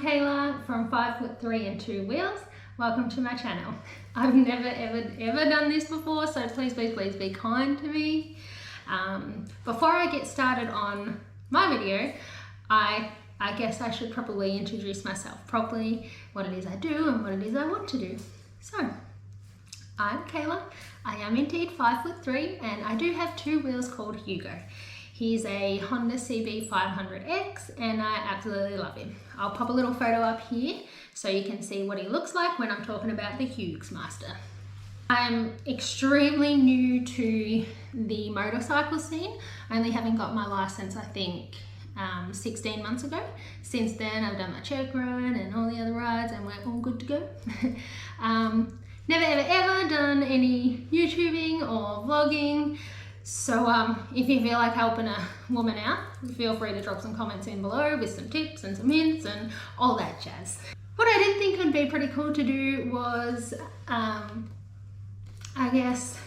Kayla from 5'3" and 2 wheels. Welcome to my channel. I've never ever done this before, so please be kind to me. Before I get started on my video, I guess I should probably introduce myself properly, what it is I do and what it is I want to do. So, I'm Kayla. I am indeed 5'3" and I do have 2 wheels called Hugo. He's a Honda CB500X and I absolutely love him. I'll pop a little photo up here so you can see what he looks like when I'm talking about the Hughes Master. I'm extremely new to the motorcycle scene, only having got my license I think 16 months ago. Since then I've done my check ride and all the other rides and we're all good to go. Never ever done any YouTubing or vlogging. So if you feel like helping a woman out, feel free to drop some comments in below with some tips and some hints and all that jazz. What I did think would be pretty cool to do was, I guess,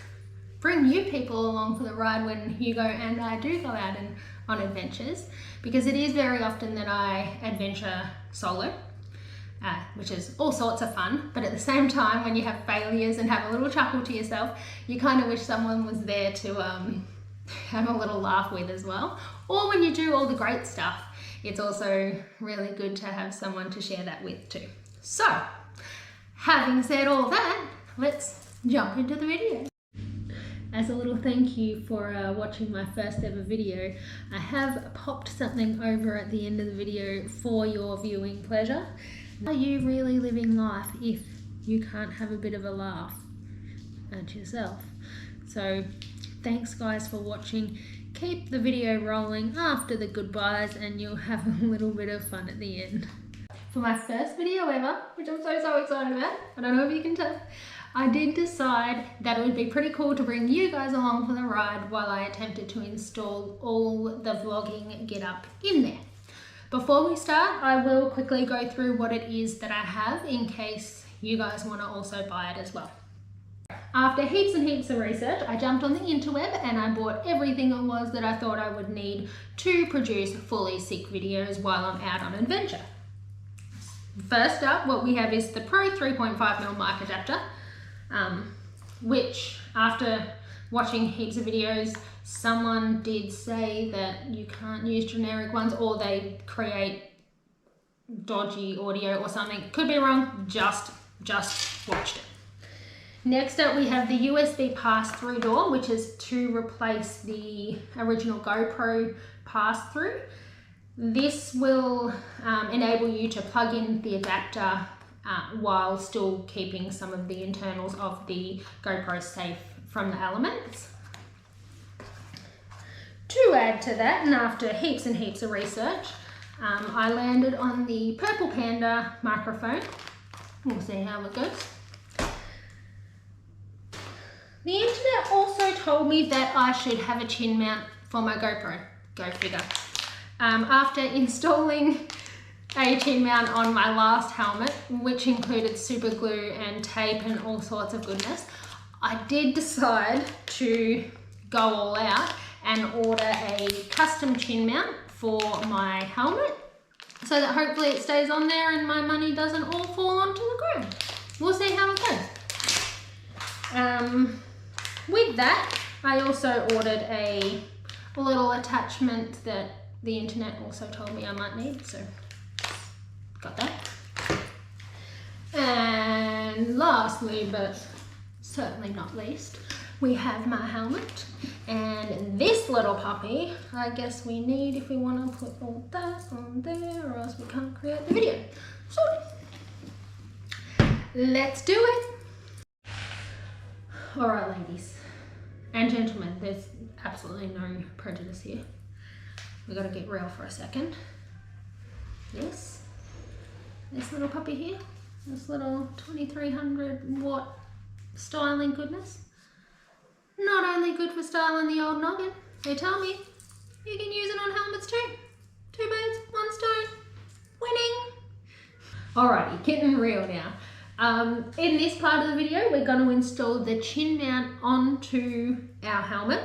bring you people along for the ride when Hugo and I do go out on adventures, because it is very often that I adventure solo. Which is all sorts of fun, but at the same time when you have failures and have a little chuckle to yourself, you kind of wish someone was there to have a little laugh with as well. Or when you do all the great stuff, it's also really good to have someone to share that with too. So, having said all that, let's jump into the video. As a little thank you for watching my first ever video, I have popped something over at the end of the video for your viewing pleasure. Are you really living life if you can't have a bit of a laugh at yourself? So thanks guys for watching. Keep the video rolling after the goodbyes and you'll have a little bit of fun at the end. For my first video ever, which I'm so excited about, I don't know if you can tell, I did decide that it would be pretty cool to bring you guys along for the ride while I attempted to install all the vlogging get up in there. Before we start, I will quickly go through what it is that I have in case you guys want to also buy it as well. After heaps and heaps of research, I jumped on the interweb and I bought everything it was that I thought I would need to produce fully sick videos while I'm out on adventure. First up, what we have is the Pro 3.5mm mic adapter, which after watching heaps of videos, someone did say that you can't use generic ones or they create dodgy audio or something. Could be wrong, just watched it. Next up we have the USB pass-through door, which is to replace the original GoPro pass-through. This will enable you to plug in the adapter while still keeping some of the internals of the GoPro safe from the elements. To add to that, and after heaps and heaps of research, I landed on the Purple Panda microphone. We'll see how it goes. The internet also told me that I should have a chin mount for my GoPro. Go figure. After installing a chin mount on my last helmet, which included super glue and tape and all sorts of goodness, I did decide to go all out and order a custom chin mount for my helmet so that hopefully it stays on there and my money doesn't all fall onto the ground. We'll see how it goes. With that, I also ordered a little attachment that the internet also told me I might need, so got that. And lastly, but certainly not least, we have my helmet and this little puppy I guess we need if we want to put all that on there or else we can't create the video. So let's do it. Alright ladies and gentlemen, there's absolutely no prejudice here. We gotta get real for a second. This little puppy here, this little 2300 watt styling goodness. Not only good for styling the old noggin, they tell me you can use it on helmets too. 2 birds, 1 stone, winning. Alrighty, getting real now. In this part of the video, we're going to install the chin mount onto our helmet.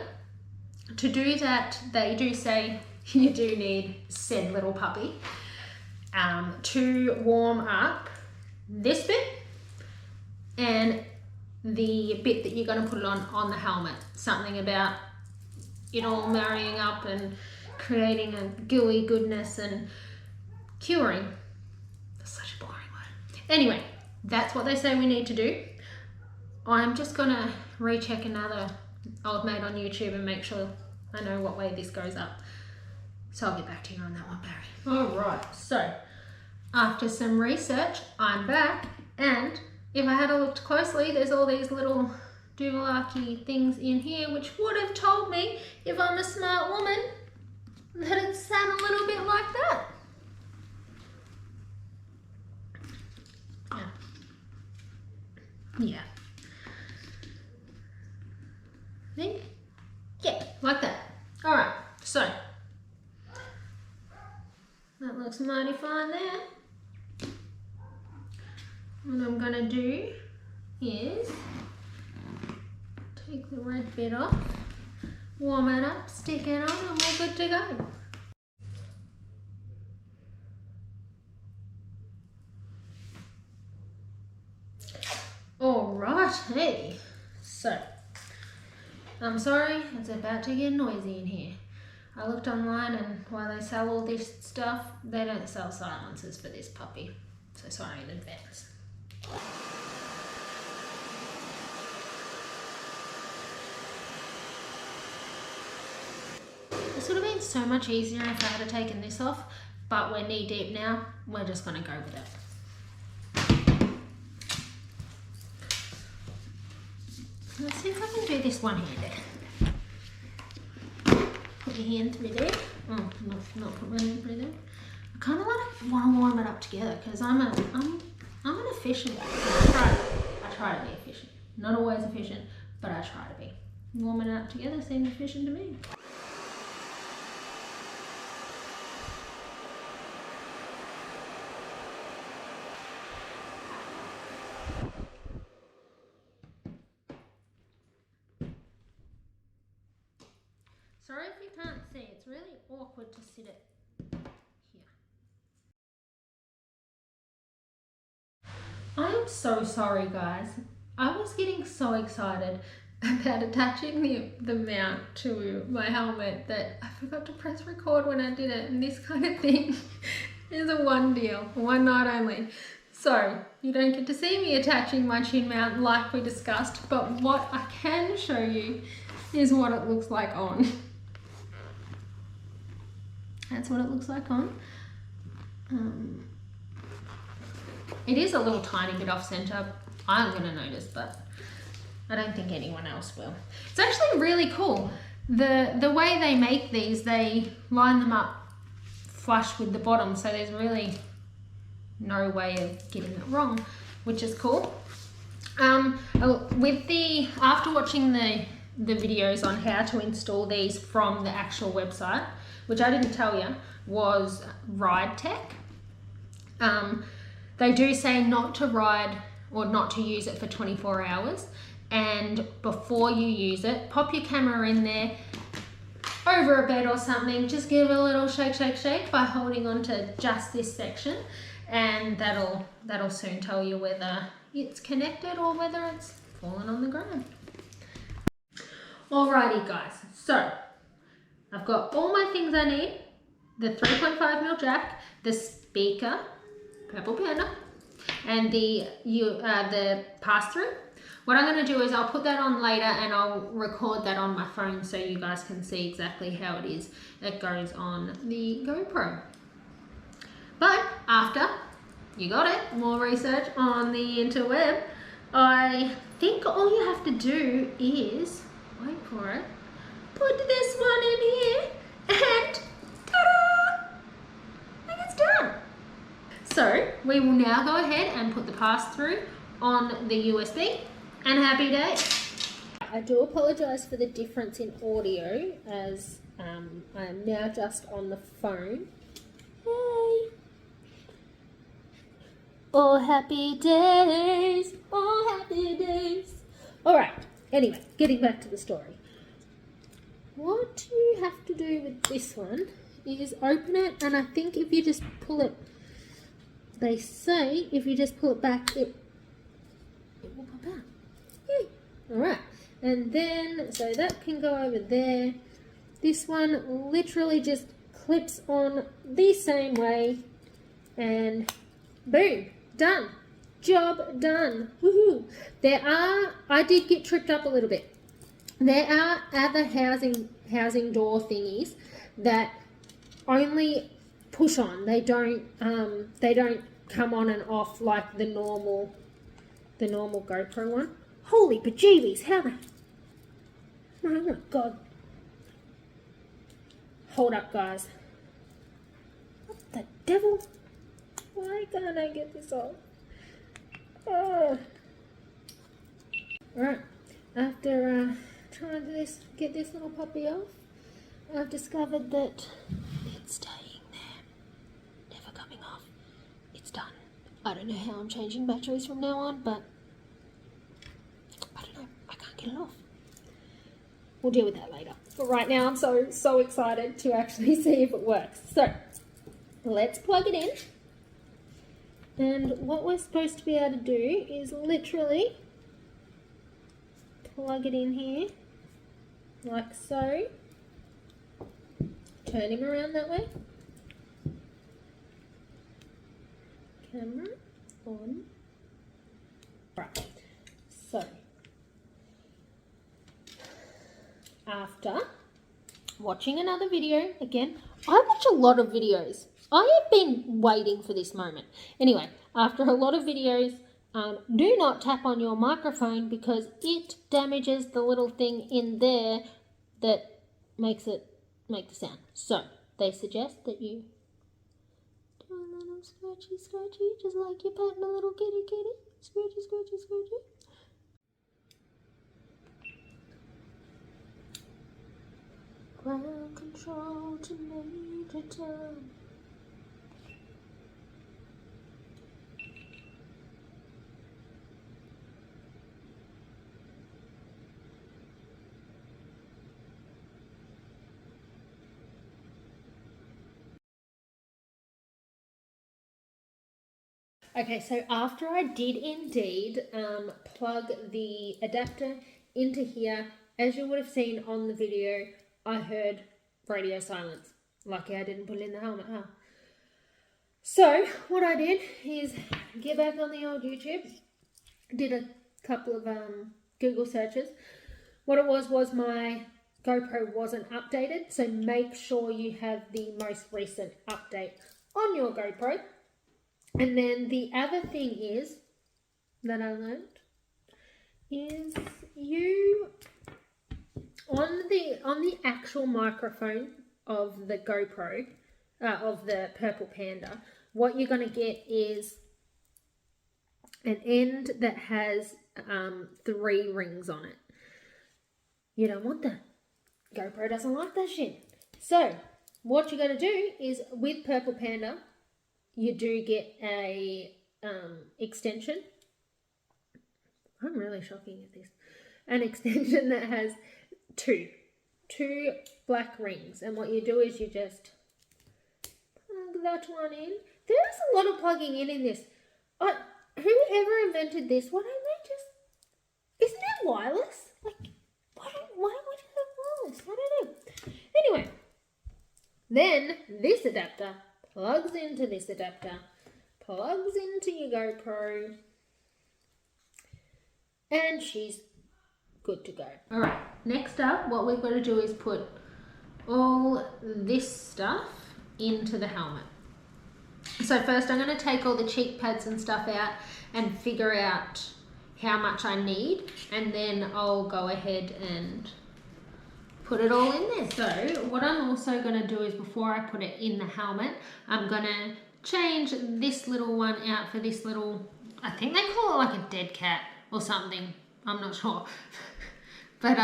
To do that, they do say you do need said little puppy. to warm up this bit and the bit that you're going to put it on the helmet. Something about it all marrying up and creating a gooey goodness and curing. That's such a boring word. Anyway, that's what they say we need to do. I'm just going to recheck another old mate on YouTube and make sure I know what way this goes up. So I'll get back to you on that one, Barry. Alright, so after some research, I'm back, and if I had looked closely, there's all these little doohickey things in here which would have told me, if I'm a smart woman, that it sat a little bit like that. Yeah. Think? Yeah, like that. Alright, so that looks mighty fine there. What I'm going to do is take the red bit off, warm it up, stick it on, and we're good to go. Alrighty, so I'm sorry, it's about to get noisy in here. I looked online, and while they sell all this stuff, they don't sell silencers for this puppy. So sorry in advance. This would have been so much easier if I had taken this off, but we're knee deep now. We're just going to go with it. Let's see if I can do this one-handed. Put your hand through there. Oh, not put my hand through there. I kind of want to warm it up together because I'm an efficient. I try to be efficient. Not always efficient, but I try to be. Warming it up together seems efficient to me. Sorry if you can't see, it's really awkward to sit it here. I am so sorry, guys. I was getting so excited about attaching the mount to my helmet that I forgot to press record when I did it, and this kind of thing is a one deal, one night only. So you don't get to see me attaching my chin mount like we discussed, but what I can show you is what it looks like on. That's what it looks like on. It is a little tiny bit off center. I'm going to notice, but I don't think anyone else will. It's actually really cool. The way they make these, they line them up flush with the bottom, so there's really no way of getting it wrong, which is cool. After watching the videos on how to install these from the actual website, which I didn't tell you, was Ride Tech. They do say not to ride or not to use it for 24 hours. And before you use it, pop your camera in there over a bed or something. Just give it a little shake, shake, shake by holding on to just this section. And that'll soon tell you whether it's connected or whether it's fallen on the ground. Alrighty guys, so I've got all my things I need, the 3.5mm jack, the speaker, Purple Panda, and the pass-through. What I'm going to do is I'll put that on later and I'll record that on my phone so you guys can see exactly how it is that goes on the GoPro. But after you got it, more research on the interweb, I think all you have to do is, wait for it, put this one in here and ta-da! I think it's done. So we will now go ahead and put the pass-through on the USB and happy days. I do apologise for the difference in audio as I am now just on the phone. Hey! Oh happy days, oh happy days. Alright, anyway, getting back to the story. What you have to do with this one is open it, and I think if you just pull it they say if you just pull it back, it will pop out. Yay! Alright, and then, so that can go over there. This one literally just clips on the same way, and boom, done. Job done. Woohoo! I did get tripped up a little bit. There are other housing door thingies that only push on. They don't come on and off like the normal GoPro one. Holy bejeebies, how the... Oh my god. Hold up, guys. What the devil? Why can't I get this off? Oh. Alright, after trying to get this little puppy off, I've discovered that it's staying there, never coming off. It's done. I don't know how I'm changing batteries from now on, but I don't know, I can't get it off. We'll deal with that later. But right now I'm so excited to actually see if it works. So let's plug it in. And what we're supposed to be able to do is literally plug it in here, like so. Turn him around that way. Camera on. Right. So, after watching another video, again, I watch a lot of videos. I have been waiting for this moment. Anyway, after a lot of videos, do not tap on your microphone because it damages the little thing in there that makes it make the sound. So, they suggest that you do a little scratchy, just like you're patting a little kitty. Scratchy, scratchy, scratchy. Ground control to Major Tom. Okay, so after I did indeed plug the adapter into here, as you would have seen on the video, I heard radio silence. Lucky I didn't put it in the helmet, huh? So what I did is get back on the old YouTube, did a couple of Google searches. What it was my GoPro wasn't updated, so make sure you have the most recent update on your GoPro. And then the other thing is, that I learned, is you, on the actual microphone of the GoPro, of the Purple Panda, what you're going to get is an end that has 3 rings on it. You don't want that. GoPro doesn't like that shit. So, what you're going to do is, with Purple Panda, you do get a extension. I'm really shocking at this. An extension that has two black rings. And what you do is you just plug that one in. There's a lot of plugging in this. Whoever invented this, why don't they just... Isn't it wireless? Like, why don't we just have wireless? I don't know. Anyway, then this adapter plugs into this adapter, plugs into your GoPro, and she's good to go. Alright, next up, what we've got to do is put all this stuff into the helmet. So first I'm going to take all the cheek pads and stuff out and figure out how much I need, and then I'll go ahead and put it all in there. So what I'm also going to do is, before I put it in the helmet, I'm going to change this little one out for this little, I think they call it like a dead cat or something, I'm not sure. But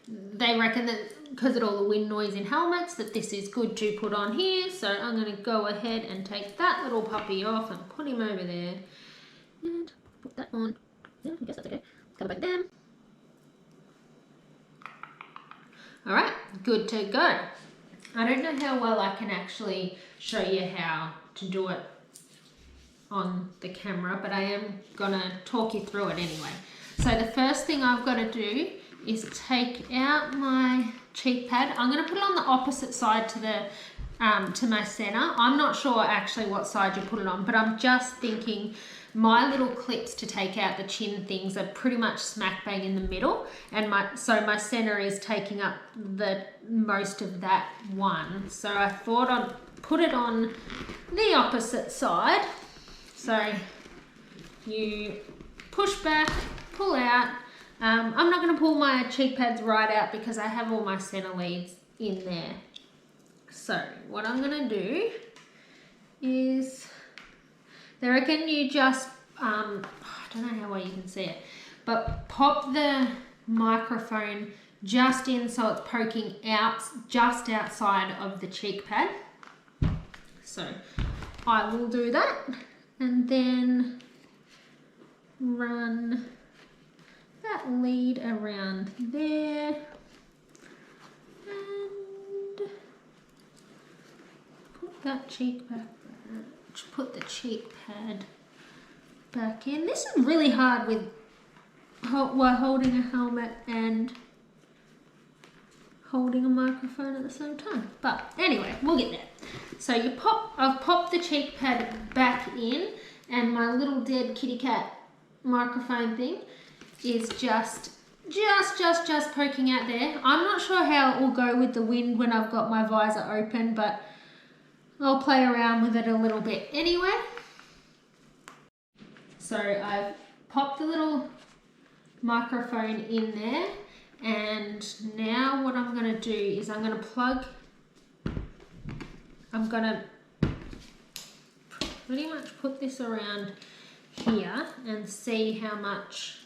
they reckon that because of all the wind noise in helmets, that this is good to put on here. So I'm going to go ahead and take that little puppy off and put him over there and put that on. Yeah, I guess that's okay. Come back down. Alright, good to go. I don't know how well I can actually show you how to do it on the camera, but I am gonna talk you through it anyway. So the first thing I've got to do is take out my cheek pad. I'm gonna put it on the opposite side to the to my center. I'm not sure actually what side you put it on, but I'm just thinking my little clips to take out the chin things are pretty much smack bang in the middle, and my center is taking up the most of that one. So I thought I'd put it on the opposite side. So you push back, pull out. I'm not going to pull my cheek pads right out because I have all my center leads in there. So what I'm going to do is, I reckon you just, I don't know how well you can see it, but pop the microphone just in so it's poking out, just outside of the cheek pad. So I will do that, and then run that lead around there. That cheek back, put the cheek pad back in. This is really hard with while holding a helmet and holding a microphone at the same time. But anyway, we'll get there. So I've popped the cheek pad back in, and my little dead kitty cat microphone thing is just poking out there. I'm not sure how it will go with the wind when I've got my visor open, but I'll play around with it a little bit anyway. So I've popped the little microphone in there, and now what I'm going to do is I'm going to pretty much put this around here and see how much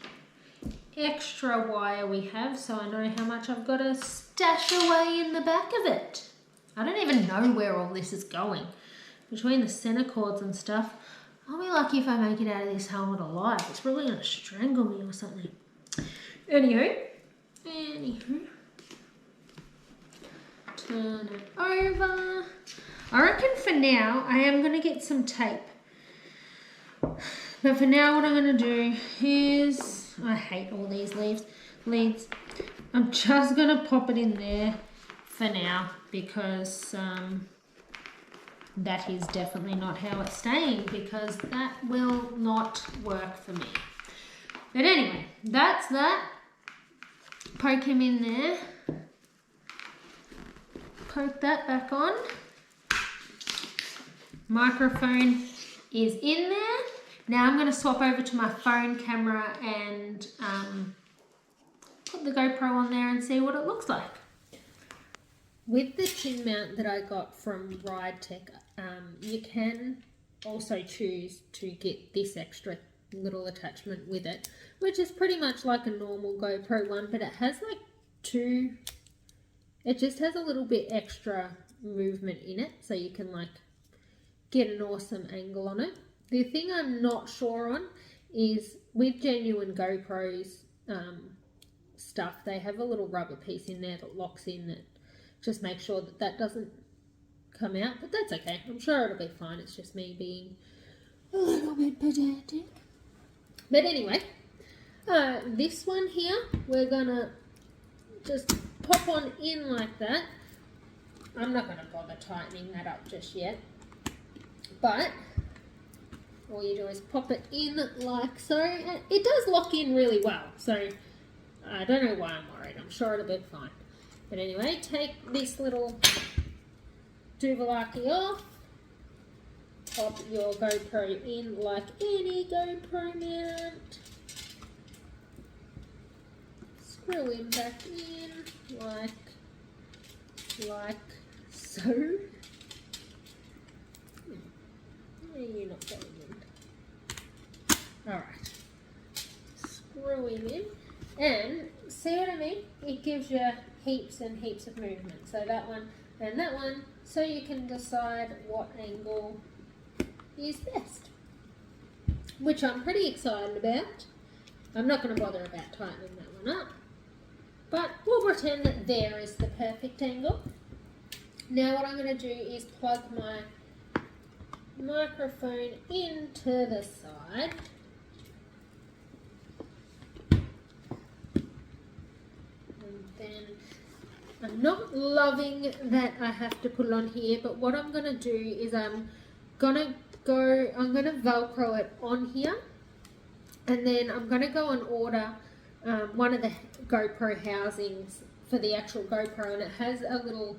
extra wire we have, so I know how much I've got to stash away in the back of it. I don't even know where all this is going. Between the center cords and stuff, I'll be lucky if I make it out of this helmet alive. It's probably going to strangle me or something. Anywho. Turn it over. I reckon for now, I am going to get some tape. But for now, what I'm going to do is, I hate all these leads. I'm just going to pop it in there for now, because that is definitely not how it's staying, because that will not work for me. But anyway, that's that. Poke him in there. Poke that back on. Microphone is in there. Now I'm going to swap over to my phone camera and put the GoPro on there and see what it looks like. With the chin mount that I got from Ride Tech, you can also choose to get this extra little attachment with it, which is pretty much like a normal GoPro one, but it has like it just has a little bit extra movement in it, so you can like get an awesome angle on it. The thing I'm not sure on is with genuine GoPros stuff, they have a little rubber piece in there that locks in that just make sure that doesn't come out, but that's okay. I'm sure it'll be fine. It's just me being a little bit pedantic. But anyway, this one here, we're gonna just pop on in like that. I'm not gonna bother tightening that up just yet, but all you do is pop it in like so. It does lock in really well, so I don't know why I'm worried. I'm sure it'll be fine. But anyway, take this little doovalaki off, pop your GoPro in like any GoPro mount, screw him back in like so. You're not going in. Alright, screw him in, and see what I mean? It gives you heaps and heaps of movement. So that one and that one, so you can decide what angle is best, which I'm pretty excited about. I'm not going to bother about tightening that one up, but we'll pretend that there is the perfect angle. Now what I'm going to do is plug my microphone into the side. And then I'm not loving that I have to put it on here, but what I'm going to do is I'm going to Velcro it on here, and then I'm going to go and order one of the GoPro housings for the actual GoPro, and it has a little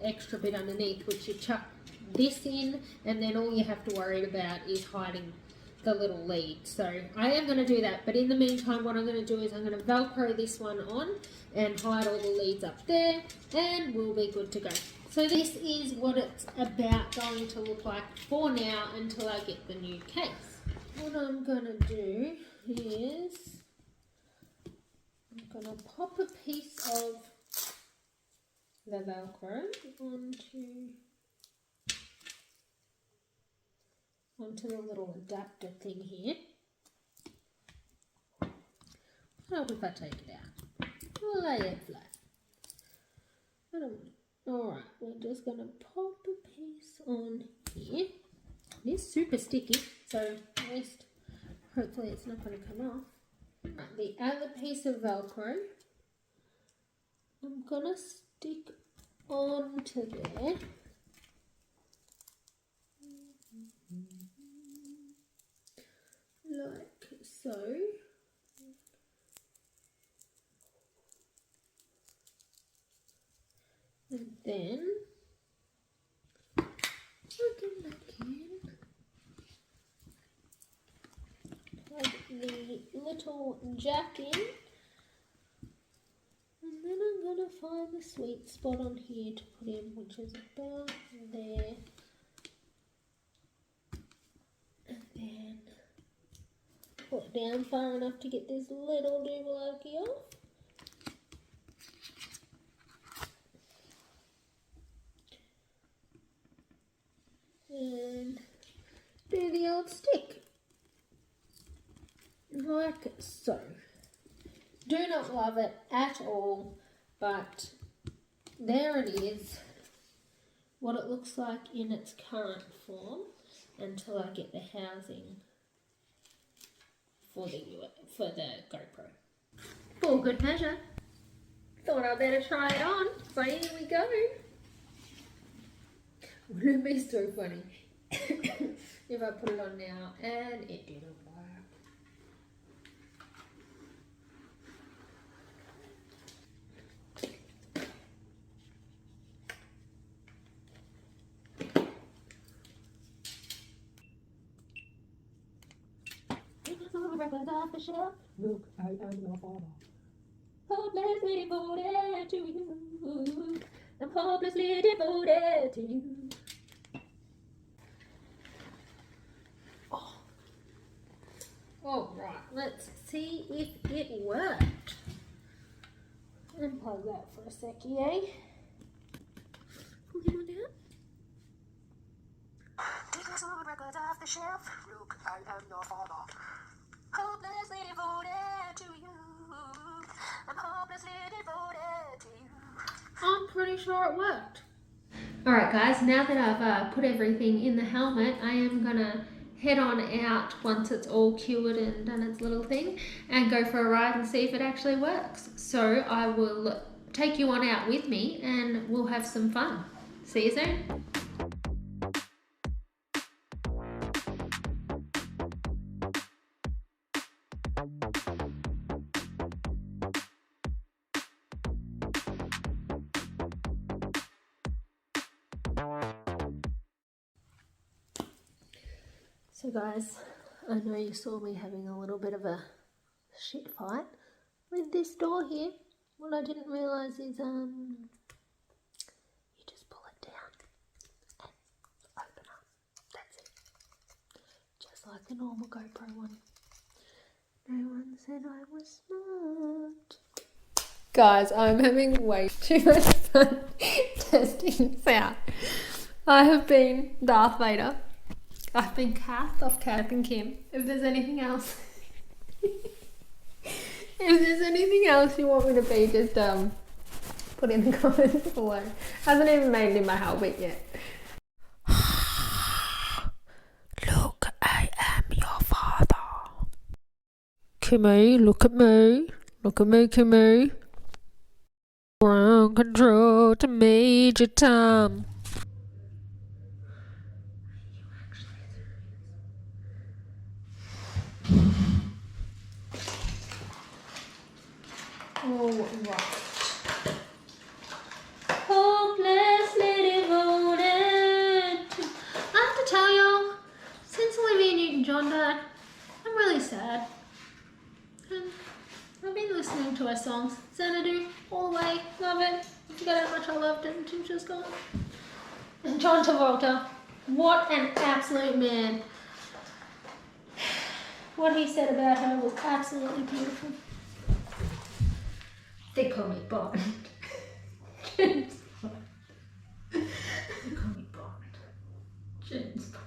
extra bit underneath which you chuck this in, and then all you have to worry about is hiding the little lead. So I am going to do that, but in the meantime what I'm going to do is I'm going to Velcro this one on and hide all the leads up there, and we'll be good to go. So this is what it's about going to look like for now until I get the new case. What I'm going to do is I'm going to pop a piece of the Velcro onto the little adapter thing here. What if I take it out? I'll lay it flat. Alright, we're just going to pop a piece on here. It is super sticky, so at least hopefully it's not going to come off. Right, the other piece of Velcro I'm going to stick onto there. Like so. And then plug it back in. Plug the little jack in. And then I'm going to find the sweet spot on here to put in, which is about there. And then put it down far enough to get this little doohickey off. And do the old stick. Like so. Do not love it at all, but there it is, what it looks like in its current form until I get the housing for the GoPro. For good measure, thought I better try it on, so here we go. Wouldn't it be so funny if I put it on now and it didn't work? Off the shelf. Look, I am your father. Hopelessly devoted to you. I'm hopelessly devoted to you. Oh. All right, let's see if it worked. Unplug that for a seckie, eh? Pull him on down. Take those old records off the shelf. Look, I am your father. Hopelessly devoted to you. I'm hopelessly devoted to you. I'm pretty sure it worked. Alright guys, now that I've put everything in the helmet, I am gonna head on out once it's all cured and done its little thing and go for a ride and see if it actually works. So I will take you on out with me and we'll have some fun. See you soon. So guys, I know you saw me having a little bit of a shit fight with this door here. What I didn't realise is you just pull it down and open up. That's it. Just like the normal GoPro one. No one said I was smart. Guys, I'm having way too much fun testing this out. I have been Darth Vader. I've been Kath of Kath and Kim. If there's anything else, you want me to be, just put in the comments below. Hasn't even made it in my helmet yet. Kimmy, look at me. Look at me, Kimmy. Ground control to Major Tom. Oh, right. Hopelessly devoted. I have to tell y'all, since Olivia Newton-John died, I'm really sad. And I've been listening to her songs. Xanadu, all the way, love it. I forgot how much I loved it until she was gone. And John Travolta, what an absolute man. What he said about her was absolutely beautiful. They call me Bond. James Bond. They call me Bond. James Bond.